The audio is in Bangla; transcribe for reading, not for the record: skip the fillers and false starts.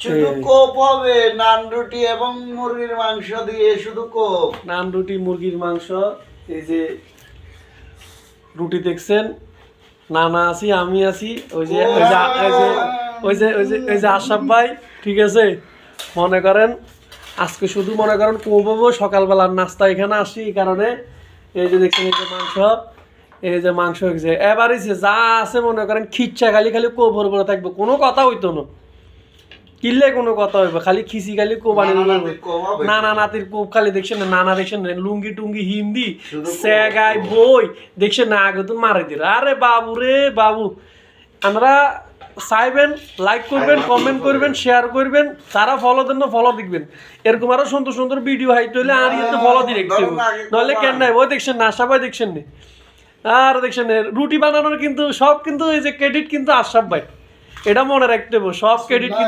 শুধু কোপ হবে, নান রুটি এবং মুরগির মাংস দিয়ে শুধু কোপ। নান রুটি মুরগির মাংস, এই যে রুটি দেখছেন, নানা আছি, আমি আছি, ওই যে ওই যে ওই যে ওই যে ওই যে ওই যে আশরাফ ভাই, ঠিক আছে। মনে করেন আজকে শুধু মনে করেন কোপাবো, সকালবেলার নাস্তা এখানে আসি এই কারণে। এই যে দেখছেন এই যে মাংস, এই যে মাংস হয়েছে এবারে যা আছে মনে করেন খিচ্ছা, খালি খালি কোপর পরে থাকবে, কোনো কথা হইতো না, কিনলে কোনো কথা হইবে, খালি খিচি খালি কোবানি নানা নাতির কোপ খালি দেখছেন না, নানা দেখছেন না লুঙ্গি টুঙ্গি হিন্দি স্যাগাই বই দেখছেন না, আগে তো মারা দিল। আরে বাবু রে বাবু, আমরা চাইবেন লাইক করবেন, কমেন্ট করবেন, শেয়ার করবেন, যারা ফলো দেন না ফলো দিবেন, এরকম আরো সুন্দর সুন্দর ভিডিও হাইট হইলে আর ইয়েতে ফলো দিয়ে রাখতে হবে, নইলে কেন নাই ওই দেখছেন না আশরাফ ভাই দেখছেন না, আর দেখছেন রুটি বানানোর কিন্তু সব কিন্তু এই যে ক্রেডিট কিন্তু আশরাফ ভাই, এটা মনে রাখতে হবে, সব ক্রেডিট